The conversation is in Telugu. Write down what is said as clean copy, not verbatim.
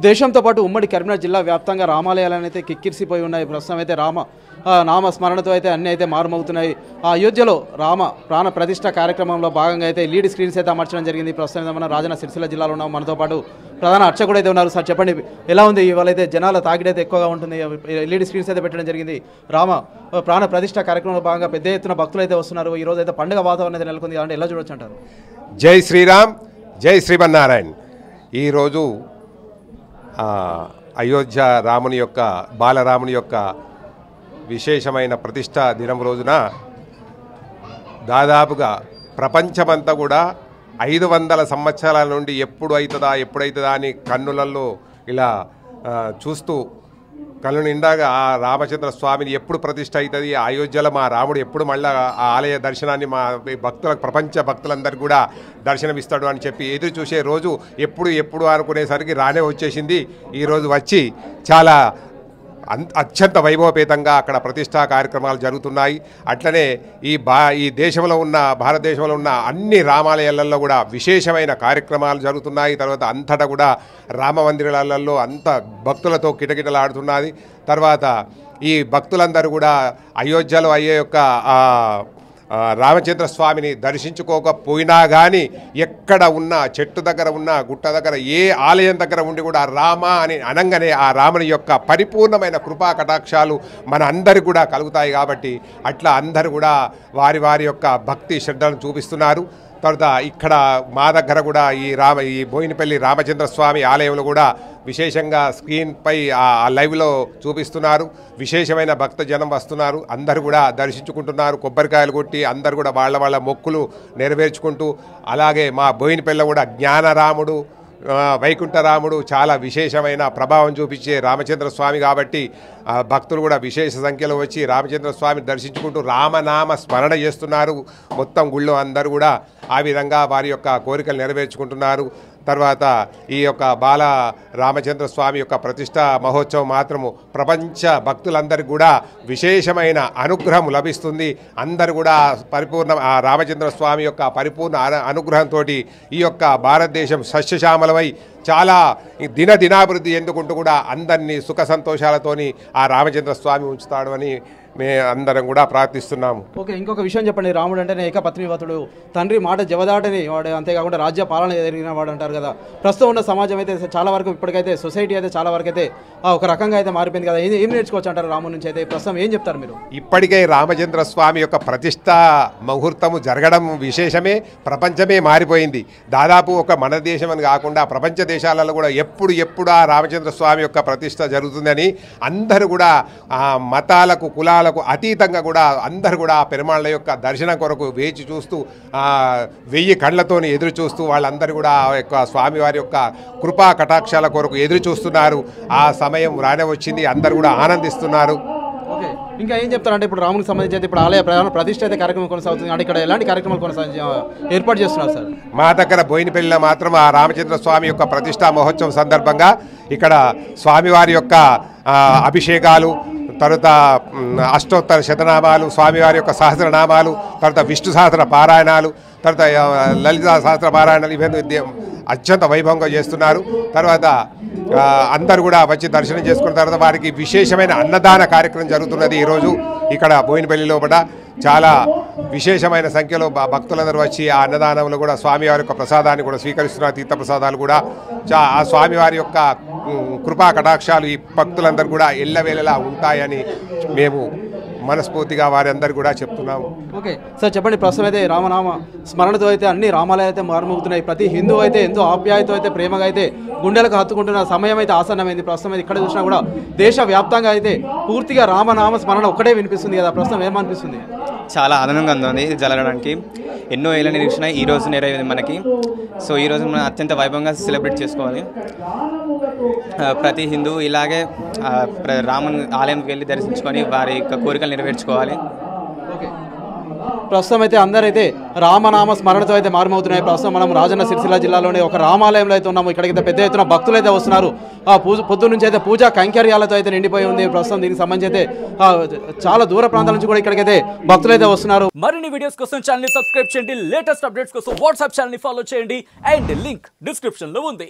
దేశంతో పాటు ఉమ్మడి కరీంనగర్ జిల్లా వ్యాప్తంగా రామాలయాలను అయితే కిక్కిరిసిపోయి ఉన్నాయి. ప్రస్తుతం అయితే నామ స్మరణతో అయితే అన్నీ అయితే మారుమవుతున్నాయి. అయోధ్యలో రామ ప్రాణ ప్రతిష్ఠ కార్యక్రమంలో భాగంగా అయితే లీడ్ స్క్రీన్స్ అయితే అమర్చడం జరిగింది. ప్రస్తుతం మనం రాజన్న సిరిసిల్ల జిల్లాలో ఉన్నాం. మనతో పాటు ప్రధాన అర్చకుడు అయితే ఉన్నారు. సార్ చెప్పండి, ఎలా ఉంది ఇవాళ అయితే జనాల తాకిడైతే ఎక్కువగా ఉంటుంది. లీడ్ స్క్రీన్స్ అయితే పెట్టడం జరిగింది. రామ ప్రాణ ప్రతిష్ఠ కార్యక్రమంలో భాగంగా పెద్ద ఎత్తున భక్తులు అయితే వస్తున్నారు. ఈ రోజు అయితే పండుగ వాతావరణం అయితే నెలకొంది. అంటే ఎలా చూడొచ్చు అంటారు? జై శ్రీరామ్, జై శ్రీమన్నారాయణ. ఈరోజు అయోధ్య రాముని యొక్క బాలరాముని యొక్క విశేషమైన ప్రతిష్ఠా దినం రోజున దాదాపుగా ప్రపంచమంతా కూడా 500 సంవత్సరాల నుండి ఎప్పుడైతుందా అని కన్నులలో ఇలా చూస్తూ కళ్ళు నిండాగా ఆ రామచంద్ర స్వామిని ఎప్పుడు ప్రతిష్ఠ అవుతుంది, అయోధ్యలో మా రాముడు ఎప్పుడు మళ్ళీ ఆ ఆలయ దర్శనాన్ని మా భక్తులకు ప్రపంచ భక్తులందరికీ కూడా దర్శనమిస్తాడు అని చెప్పి ఎదురు చూసే రోజు ఎప్పుడు అనుకునేసరికి రానే వచ్చేసింది. ఈరోజు వచ్చి చాలా అత్యంత వైభవపేతంగా అక్కడ ప్రతిష్టా కార్యక్రమాలు జరుగుతున్నాయి. అట్లనే ఈ దేశంలో ఉన్న భారతదేశంలో ఉన్న అన్ని రామాలయాలలో కూడా విశేషమైన కార్యక్రమాలు జరుగుతున్నాయి. తర్వాత అంతటా కూడా రామ మందిరాలలో అంత భక్తులతో కిటకిటలాడుతున్నది. తర్వాత ఈ భక్తులందరూ కూడా అయోధ్యలో అయ్యే యొక్క రామచంద్ర స్వామిని దర్శించుకోకపోయినా కానీ ఎక్కడ ఉన్న చెట్టు దగ్గర ఉన్న గుట్ట దగ్గర ఏ ఆలయం దగ్గర ఉండి కూడా రామ అని అనగానే ఆ రాముని యొక్క పరిపూర్ణమైన కృపా కటాక్షాలు మన అందరికి కూడా కలుగుతాయి. కాబట్టి అట్లా అందరూ కూడా వారి యొక్క భక్తి శ్రద్ధలను చూపిస్తున్నారు. తర్వాత ఇక్కడ మా దగ్గర కూడా ఈ బోయినపల్లి రామచంద్ర స్వామి ఆలయంలో కూడా విశేషంగా స్క్రీన్పై ఆ లైవ్లో చూపిస్తున్నారు. విశేషమైన భక్త జనం వస్తున్నారు. అందరూ కూడా దర్శించుకుంటున్నారు. కొబ్బరికాయలు కొట్టి అందరూ కూడా వాళ్ళ మొక్కులు నెరవేర్చుకుంటూ, అలాగే మా బోయినపల్లిలో కూడా జ్ఞానరాముడు వైకుంఠరాముడు చాలా విశేషమైన ప్రభావం చూపించే రామచంద్ర స్వామి కాబట్టి భక్తులు కూడా విశేష సంఖ్యలో వచ్చి రామచంద్ర స్వామిని దర్శించుకుంటూ రామనామ స్మరణ చేస్తున్నారు. మొత్తం గుళ్ళో అందరూ కూడా ఆ విధంగా వారి యొక్క కోరికలు నెరవేర్చుకుంటున్నారు. తర్వాత ఈ యొక్క బాల రామచంద్ర స్వామి యొక్క ప్రతిష్టా మహోత్సవం మాత్రము ప్రపంచ భక్తులందరికీ కూడా విశేషమైన అనుగ్రహం లభిస్తుంది. అందరూ కూడా పరిపూర్ణ ఆ రామచంద్ర స్వామి యొక్క పరిపూర్ణ అనుగ్రహంతో ఈ యొక్క భారతదేశం సస్యశ్యామలమై చాలా దినాభివృద్ధి ఎందుకుంటూ కూడా అందరినీ సుఖ సంతోషాలతోని ఆ రామచంద్ర స్వామి ఉంచుతాడు అని మేము అందరం కూడా ప్రార్థిస్తున్నాము. ఓకే, ఇంకొక విషయం చెప్పండి. రాముడు అంటేనే ఏకపత్నివ్రతుడు, తండ్రి మాట జవదాటని వాడు, అంతేకాకుండా రాజ్య పాలన ఎదిగిన వాడు అంటారు కదా. ప్రస్తుతం ఉన్న సమాజం అయితే చాలా వరకు ఇప్పటికైతే సొసైటీ అయితే చాలా వరకు అయితే ఒక రకంగా అయితే మారిపోయింది కదా. ఏం నేర్చుకోవచ్చు అంటారు రాముడి నుంచి? అయితే ప్రస్తుతం ఏం చెప్తారు మీరు? ఇప్పటికే రామచంద్ర స్వామి యొక్క ప్రతిష్టా ముహూర్తము జరగడం విశేషమే. ప్రపంచమే మారిపోయింది. దాదాపు ఒక మన దేశం అని కాకుండా ప్రపంచ దేశాలలో కూడా ఎప్పుడు ఆ రామచంద్ర స్వామి యొక్క ప్రతిష్ట జరుగుతుందని అందరూ కూడా మతాలకు కులాలకు అతీతంగా కూడా అందరూ కూడా పెరుమాళ్ళ యొక్క దర్శనం కొరకు వేచి చూస్తూ 1000 కళ్ళతోని ఎదురు చూస్తూ వాళ్ళందరూ కూడా ఆ యొక్క స్వామివారి యొక్క కృపా కటాక్షాల కొరకు ఎదురు చూస్తున్నారు. ఆ సమయం రానే వచ్చింది. అందరూ కూడా ఆనందిస్తున్నారు. ఓకే, ఇంకా ఏం చెప్తారంటే ఇప్పుడు రామునికి సంబంధించి అయితే ఇప్పుడు ఆలయ ప్రధాన ప్రతిష్ఠ అయితే కార్యక్రమం కొనసాగుతుంది. అంటే ఇక్కడ ఎలాంటి కార్యక్రమాలు ఏర్పాటు చేస్తున్నారు సార్? మా దగ్గర బోయినపల్లిలో మాత్రం ఆ రామచంద్ర స్వామి యొక్క ప్రతిష్టా మహోత్సవం సందర్భంగా ఇక్కడ స్వామివారి యొక్క అభిషేకాలు, తర్వాత అష్టోత్తర శతనామాలు, స్వామివారి యొక్క సహస్రనామాలు, తర్వాత విష్ణు సహస్ర పారాయణాలు, తర్వాత లలిత సహస్ర పారాయణాలు ఇవన్నీ అత్యంత వైభవంగా చేస్తున్నారు. తర్వాత అందరూ కూడా వచ్చి దర్శనం చేసుకున్న తర్వాత వారికి విశేషమైన అన్నదాన కార్యక్రమం జరుగుతున్నది. ఈరోజు ఇక్కడ బోయినపల్లిలో కూడా చాలా విశేషమైన సంఖ్యలో భక్తులందరూ వచ్చి ఆ అన్నదానంలో కూడా స్వామివారి యొక్క ప్రసాదాన్ని కూడా స్వీకరిస్తున్నారు. తీర్థప్రసాదాలు కూడా ఆ స్వామివారి యొక్క కృపా కటాక్షాలు ఈ భక్తులందరూ కూడా ఎల్లవేళలా ఉంటాయని మేము మనస్ఫూర్తిగా వారి అందరు కూడా చెప్తున్నాము. ఓకే సార్, చెప్పండి. ప్రస్తుతం అయితే రామనామ స్మరణతో అయితే అన్ని రామాలయాలు అయితే మారుమోగుతున్నాయి. ప్రతి హిందూ అయితే ఎంతో ఆప్యాయతో అయితే ప్రేమగా అయితే గుండెలకు హత్తుకుంటున్న సమయం అయితే ఆసన్నమైంది. ప్రస్తుతం అయితే ఇక్కడ చూసినా కూడా దేశవ్యాప్తంగా అయితే పూర్తిగా రామనామ స్మరణ ఒక్కటే వినిపిస్తుంది కదా. ప్రస్తుతం ఏమనిపిస్తుంది? చాలా ఆనందంగా ఉంది ఇది జరగడానికి. ఎన్నో ఏళ్ళ నిరీక్షణ ఈ రోజు నెరవేరింది మనకి. సో ఈ రోజు మనం అత్యంత వైభవంగా సెలబ్రేట్ చేసుకోవాలి. ప్రతి హిందూ ఇలాగే రాముని ఆలయంకి వెళ్ళి దర్శించుకొని వారి యొక్క కోరికలు నెరవేర్చుకోవాలి. ఓకే, ప్రస్తుతం అయితే అందరైతే రామనామ స్మరణతో అయితే మారుమవుతున్నాయి. ప్రస్తుతం మనం రాజన్న సిరిసిల్ల జిల్లాలోని ఒక రామాలయంలో అయితే ఉన్నాము. ఇక్కడికి పెద్ద ఎత్తున భక్తులు అయితే వస్తున్నారు. పొద్దున్న నుంచి అయితే పూజా కైంకర్యాలతో అయితే నిండిపోయి ఉంది. ప్రస్తుతం దీనికి సంబంధించి అయితే చాలా దూర ప్రాంతాల నుంచి కూడా ఇక్కడికైతే భక్తులు అయితే వస్తున్నారు. మరిన్ని వీడియోస్ కోసం ఛానల్ ని సబ్స్క్రైబ్ చేయండి. లేటెస్ట్ అప్డేట్స్ కోసం వాట్సాప్ ఛానల్ ని ఫాలో చేయండి. అండ్ లింక్ డిస్క్రిప్షన్ లో ఉంది.